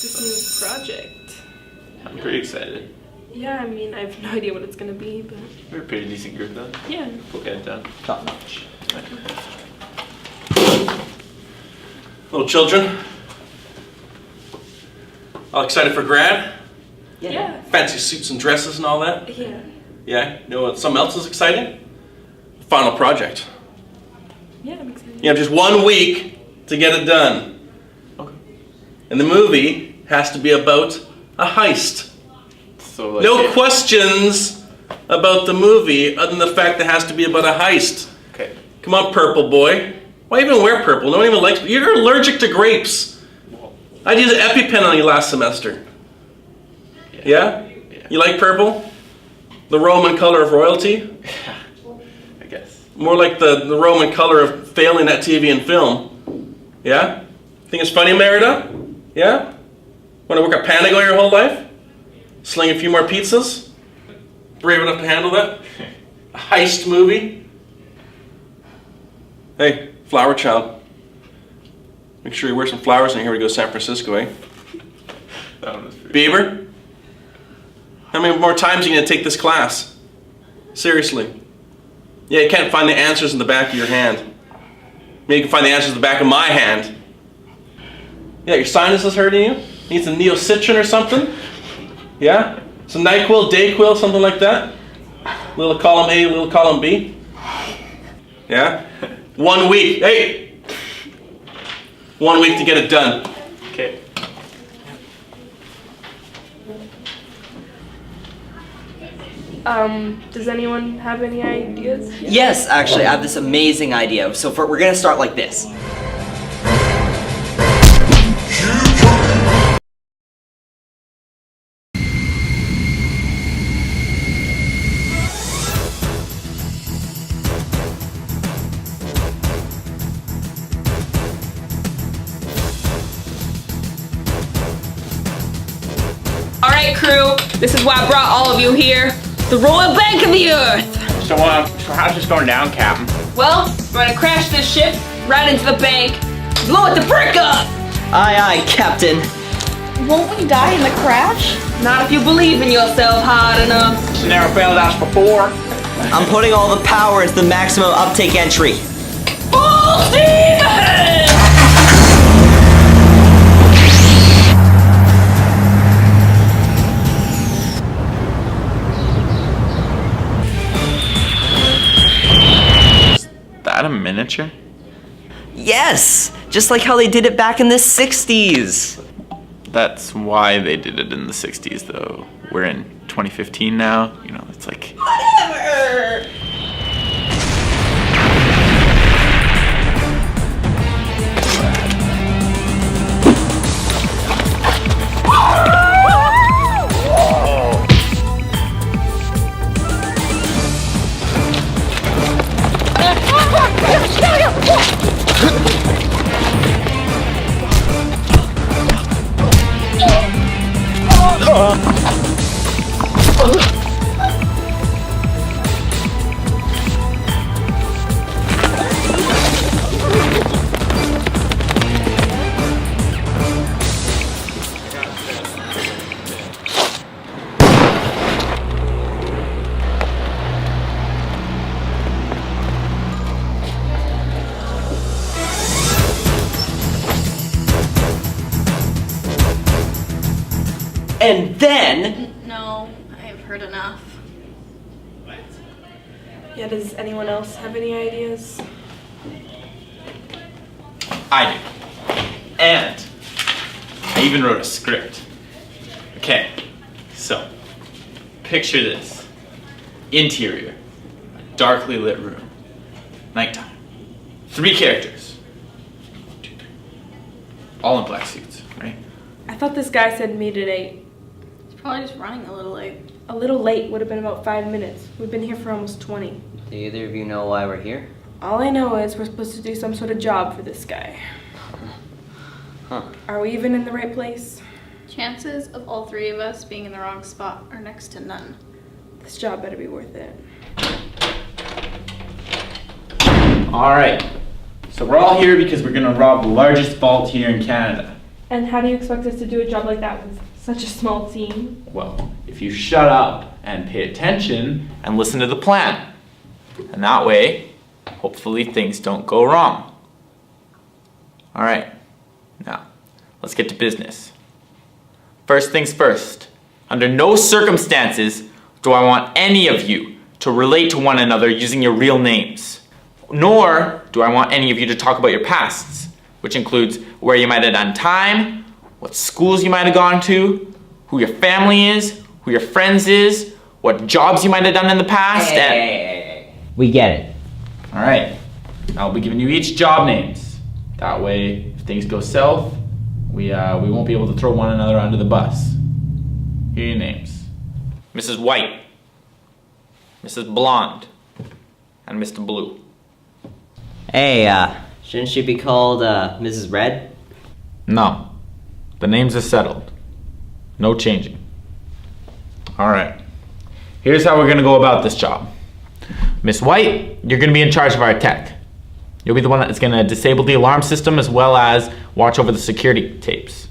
this new project. I'm pretty excited. Yeah, I mean, I have no idea what it's gonna be, but... We're a pretty decent group though. Yeah. We'll get it done. Top notch. Little children, all excited for grad? Yeah. Fancy suits and dresses and all that? Yeah. Yeah, you know what something else is exciting? Final project. Yeah, I'm excited. You have just 1 week to get it done. Okay. And the movie has to be about a heist. So like No questions about the movie other than the fact that it has to be about a heist. Okay. Come on, purple boy. Why even wear purple? No one even likes... You're allergic to grapes. I used an EpiPen on you last semester. Yeah? You like purple? The Roman color of royalty? I guess. More like the Roman color of failing at TV and film. Yeah? Think it's funny, Merida? Yeah? Want to work at Panago your whole life? Sling a few more pizzas? Brave enough to handle that? A heist movie? Hey, flower child. Make sure you wear some flowers in here when we go to San Francisco, eh? That one was pretty Bieber? How many more times are you going to take this class? Seriously. Yeah, you can't find the answers in the back of your hand. Maybe you can find the answers in the back of my hand. Yeah, your sinus is hurting you? Need some Neocitrin or something? Yeah? Some NyQuil, Dayquil, something like that? Little column A, little column B? Yeah? 1 week. Hey! 1 week to get it done. Okay. Does anyone have any ideas? Yes, actually, I have this amazing idea. So we're gonna start like this. Alright crew, this is why I brought all of you here. The Royal Bank of the Earth! So how's this going down, Captain? Well, we're gonna crash this ship right into the bank, blow it the frick up! Aye, aye, Captain. Won't we die in the crash? Not if you believe in yourself hard enough. It's never failed us before. I'm putting all the power into the maximum uptake entry. Full steam ahead! That a miniature? Yes! Just like how they did it back in the 60s. That's why they did it in the 60s though. We're in 2015 now. You know, it's like... Whatever! And then... No, I've heard enough. Yeah, does anyone else have any ideas? I do. And I even wrote a script. Okay, so picture this. Interior, a darkly lit room, nighttime. 3 characters. 1, 2, 3. All in black suits, right? I thought this guy said meet at 8. It's probably just running a little late. A little late would have been about 5 minutes. We've been here for almost 20. Do either of you know why we're here? All I know is we're supposed to do some sort of job for this guy. Huh. Are we even in the right place? Chances of all 3 of us being in the wrong spot are next to none. This job better be worth it. All right. So we're all here because we're gonna rob the largest vault here in Canada. And how do you expect us to do a job like that with such a small team? Well, if you shut up and pay attention and listen to the plan. And that way, hopefully things don't go wrong. All right, now let's get to business. First things first, under no circumstances do I want any of you to relate to one another using your real names. Nor do I want any of you to talk about your pasts, which includes where you might have done time, what schools you might have gone to, who your family is, who your friends is, what jobs you might have done in the past, Hey. We get it. All right, I'll be giving you each job names. That way, if things go south, we won't be able to throw one another under the bus. Here are your names. Mrs. White, Mrs. Blonde, and Mr. Blue. Hey, shouldn't she be called, Mrs. Red? No, the names are settled. No changing. All right, here's how we're gonna go about this job. Miss White, you're gonna be in charge of our tech. You'll be the one that's gonna disable the alarm system as well as watch over the security tapes.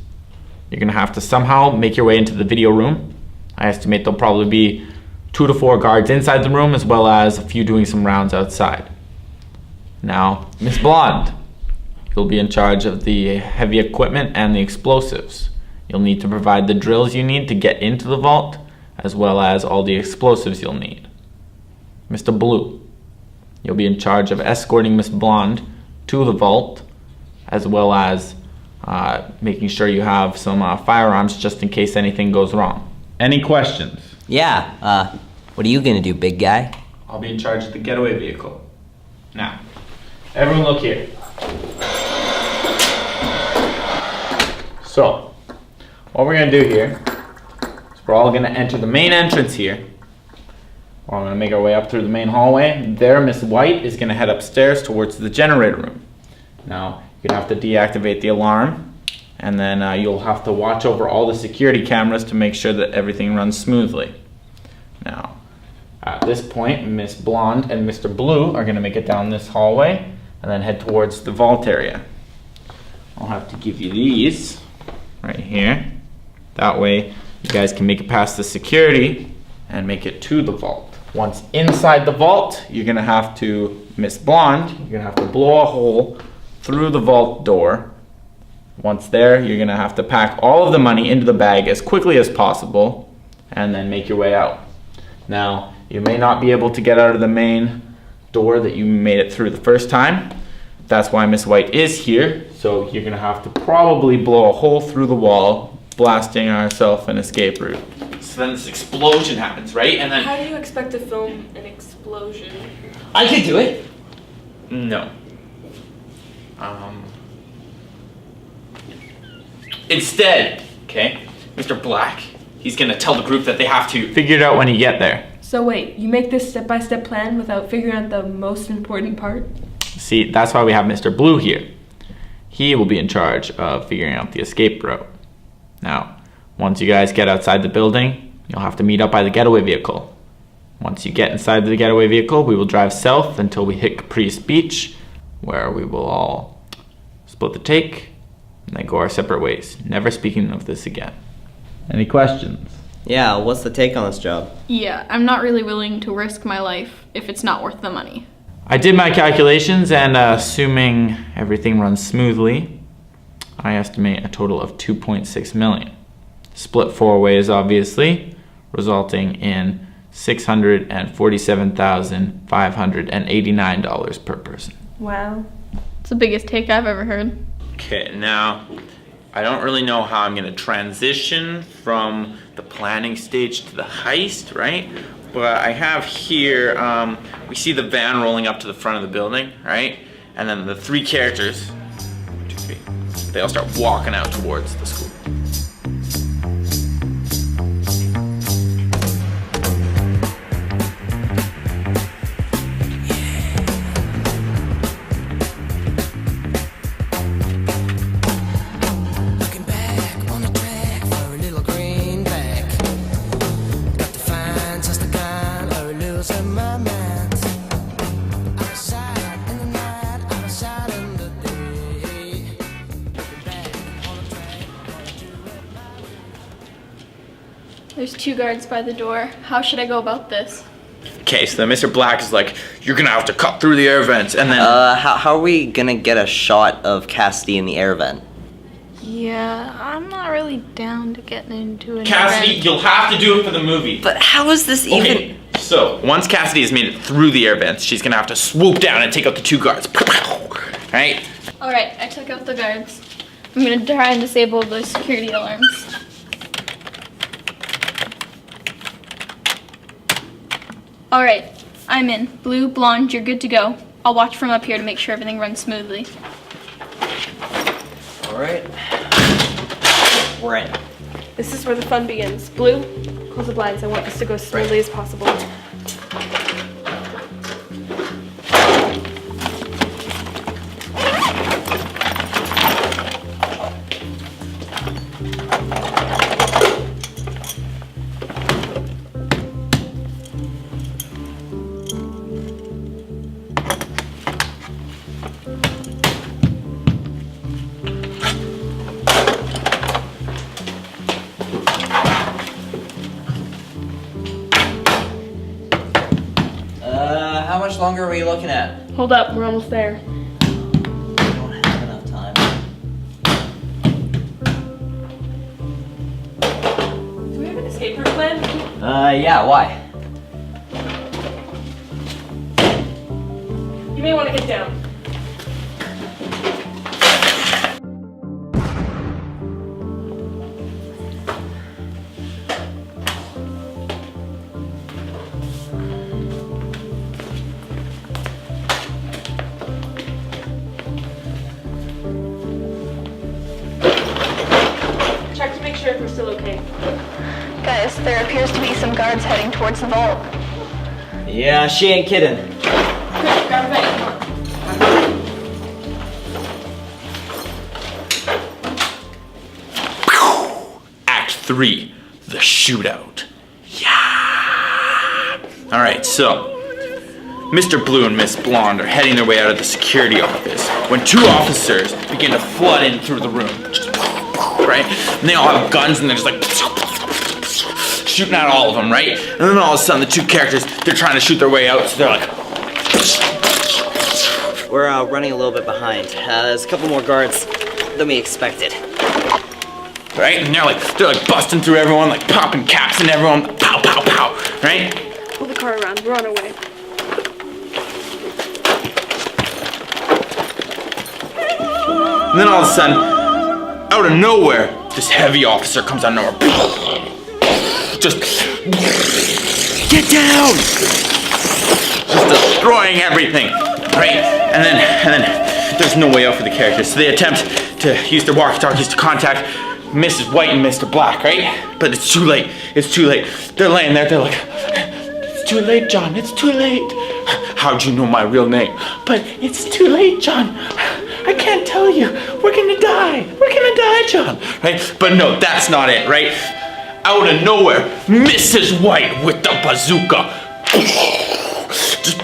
You're gonna have to somehow make your way into the video room. I estimate there'll probably be 2 to 4 guards inside the room as well as a few doing some rounds outside. Now, Miss Blonde, you'll be in charge of the heavy equipment and the explosives. You'll need to provide the drills you need to get into the vault as well as all the explosives you'll need. Mr. Blue, you'll be in charge of escorting Miss Blonde to the vault as well as making sure you have some firearms just in case anything goes wrong. Any questions? Yeah, what are you gonna do, big guy? I'll be in charge of the getaway vehicle. Now, everyone look here. So, what we're gonna do here is we're all gonna enter the main entrance here. We're gonna make our way up through the main hallway. There, Miss White is gonna head upstairs towards the generator room. Now, you're gonna have to deactivate the alarm, and then you'll have to watch over all the security cameras to make sure that everything runs smoothly. Now, at this point, Miss Blonde and Mr. Blue are gonna make it down this hallway and then head towards the vault area. I'll have to give you these right here. That way, you guys can make it past the security and make it to the vault. Once inside the vault, you're gonna have to, Miss Blonde, you're gonna have to blow a hole through the vault door. Once there, you're gonna have to pack all of the money into the bag as quickly as possible and then make your way out. Now, you may not be able to get out of the main door that you made it through the first time. That's why Miss White is here. So you're gonna have to probably blow a hole through the wall, blasting ourselves an escape route. So then this explosion happens, right? And then How do you expect to film an explosion? I can do it. no. Instead, okay, Mr. Black, he's gonna tell the group that they have to figure it out when you get there. So wait, you make this step-by-step plan without figuring out the most important part? See, that's why we have Mr. Blue here. He will be in charge of figuring out the escape route. Now, once you guys get outside the building, you'll have to meet up by the getaway vehicle. Once you get inside the getaway vehicle, we will drive south until we hit Caprice Beach, where we will all split the take and then go our separate ways, never speaking of this again. Any questions? Yeah, what's the take on this job? Yeah, I'm not really willing to risk my life if it's not worth the money. I did my calculations, and assuming everything runs smoothly, I estimate a total of 2.6 million. Split 4 ways, obviously, resulting in $647,589 per person. Wow. It's the biggest take I've ever heard. Okay, now, I don't really know how I'm gonna transition from the planning stage to the heist, right? But I have here, we see the van rolling up to the front of the building, right? And then the 3 characters, 1, 2, 3, they all start walking out towards the school. There's 2 guards by the door. How should I go about this? Okay, so then Mr. Black is like, you're gonna have to cut through the air vents, and then... How are we gonna get a shot of Cassidy in the air vent? Yeah, I'm not really down to getting into an Cassidy, event. you'll have to do it for the movie. But how is this even... Okay, so once Cassidy has made it through the air vents, she's gonna have to swoop down and take out the 2 guards. Right? Alright, I took out the guards. I'm gonna try and disable the security alarms. Alright, I'm in. Blue, blonde, you're good to go. I'll watch from up here to make sure everything runs smoothly. Alright. We're in. This is where the fun begins. Blue, close the blinds. I want this to go as smoothly as possible. How much longer are we looking at? Hold up, we're almost there. We don't have enough time. Do we have an escape route plan? Yeah, why? You may want to get down. Check to make sure if we're still okay. Guys, there appears to be some guards heading towards the vault. Yeah, she ain't kidding. Quick, grab a bag, come on. Act 3, the shootout. Yeah! Alright, so Mr. Blue and Miss Blonde are heading their way out of the security office when 2 officers begin to flood in through the room. Right? And they all have guns and they're just like shooting at all of them, right? And then all of a sudden the 2 characters, they're trying to shoot their way out, so they're like... We're running a little bit behind. There's a couple more guards than we expected. Right? And they're like busting through everyone, like popping caps in everyone, pow, pow, pow, right? Pull the car around, we're on our way. And then all of a sudden, out of nowhere, this heavy officer comes out of nowhere. Just get down! Just destroying everything, right? And then there's no way out for the characters, so they attempt to use their walkie-talkies to contact Mrs. White and Mr. Black, right? But it's too late. It's too late. They're laying there. They're like, "It's too late, John. It's too late." "How'd you know my real name?" "But it's too late, John. I can't tell you. We're gonna die. We're gonna die, John." Right? But no, that's not it, right? Out of nowhere, Mrs. White with the bazooka. Just,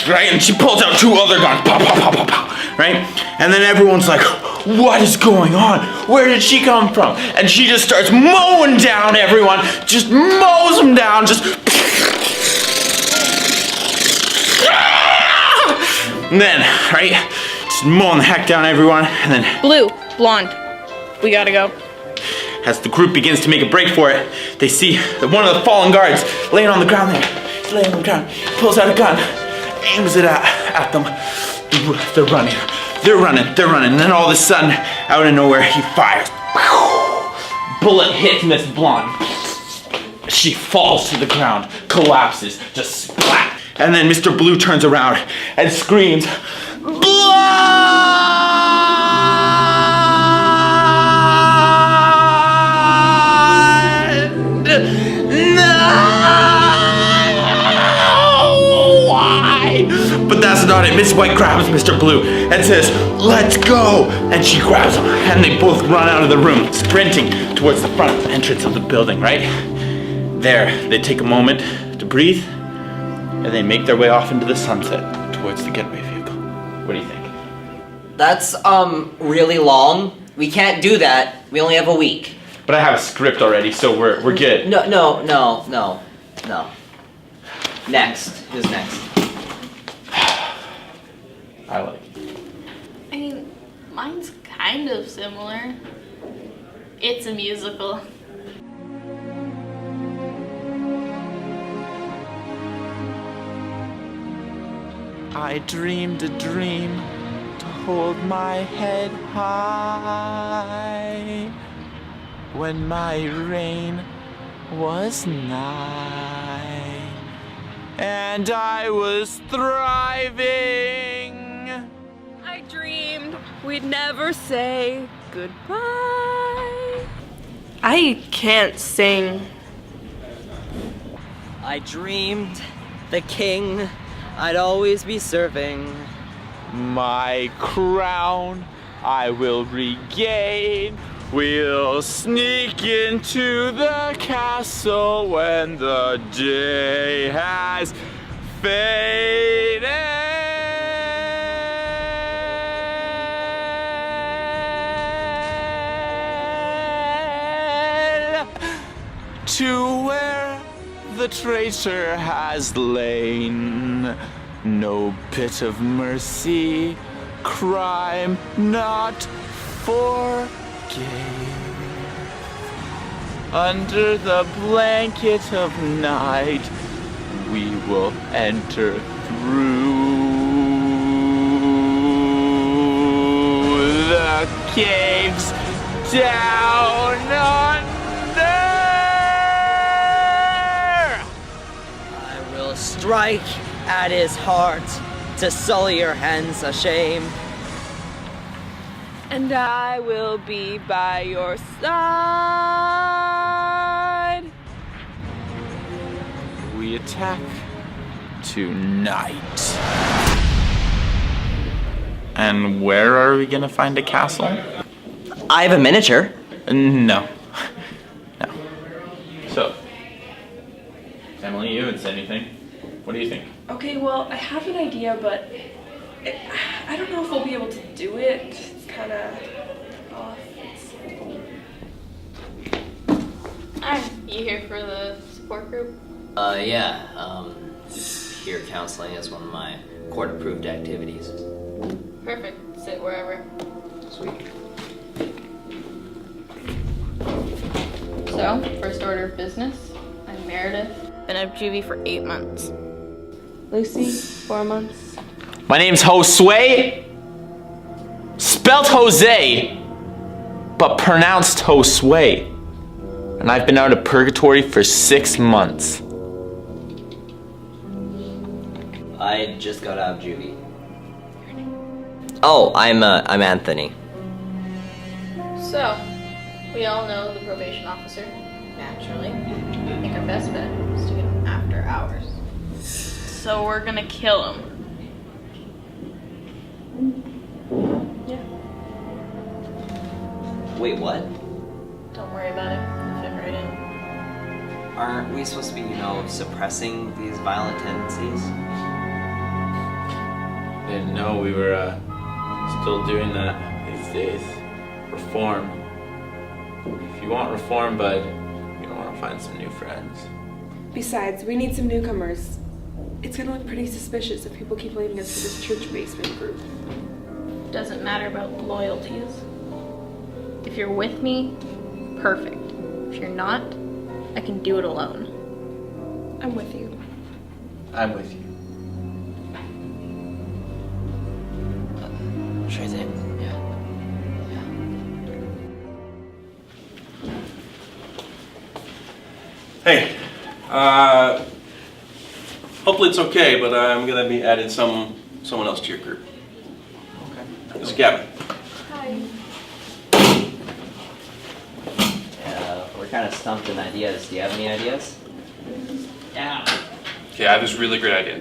right? And she pulls out 2 other guns. Pow, pow, pow, pow, pow. Right? And then everyone's like, what is going on? Where did she come from? And she just starts mowing down everyone. Just mows them down. Just... And then, right? Just mowing the heck down everyone. And then... Blue, blonde, we gotta go. As the group begins to make a break for it, they see that one of the fallen guards laying on the ground there. He's laying on the ground, pulls out a gun, aims it at them. They're running. And then all of a sudden, out of nowhere, he fires. Bullet hits Miss Blonde. She falls to the ground, collapses, just splat. And then Mr. Blue turns around and screams, "Blood!" But that's not it. Miss White grabs Mr. Blue and says, "Let's go!" And she grabs him, and they both run out of the room, sprinting towards the front entrance of the building, right? There, they take a moment to breathe, and they make their way off into the sunset towards the getaway vehicle. What do you think? That's, really long. We can't do that. We only have a week. But I have a script already, so we're good. No. Next. Who's next? I like it. I mean, mine's kind of similar. It's a musical. I dreamed a dream to hold my head high when my reign was nigh and I was thriving. I dreamed we'd never say goodbye. I can't sing. I dreamed the king I'd always be serving. My crown I will regain. We'll sneak into the castle when the day has faded. To where the traitor has lain. No pit of mercy, crime not forgave. Under the blanket of night, we will enter through the caves down under. I will strike at his heart to sully your hands a shame. And I will be by your side. We attack tonight. And where are we gonna find a castle? I have a miniature. No. No. So, Emily, you haven't said anything. What do you think? Okay, well, I have an idea, but I don't know if we'll be able to do it. It's kind of off. Are you here for the support group? Yeah. Peer counseling is one of my court-approved activities. Perfect. Sit wherever. Sweet. So, first order of business. I'm Meredith. Been at juvie for 8 months. Lucy, 4 months. My name's Josue, spelled Jose, but pronounced Josue. And I've been out of purgatory for 6 months. I just got out of juvie. Oh, I'm Anthony. So, we all know the probation officer, naturally. I think our best bet is to get him after hours. So we're gonna kill him. Yeah. Wait, what? Don't worry about it. We'll fit right in. Aren't we supposed to be, suppressing these violent tendencies? Didn't know we were still doing that these days. Reform. If you want reform, bud, you're gonna want to find some new friends. Besides, we need some newcomers. It's gonna look pretty suspicious if people keep leaving us for this church basement group. Doesn't matter about loyalties. If you're with me, perfect. If you're not, I can do it alone. I'm with you. I'm with you. Sure thing. Yeah. Hey, hopefully it's okay, but I'm gonna be adding someone else to your group. Okay. This is Gavin. Hi. Yeah, we're kind of stumped in ideas. Do you have any ideas? Yeah. Okay, I have this really great idea.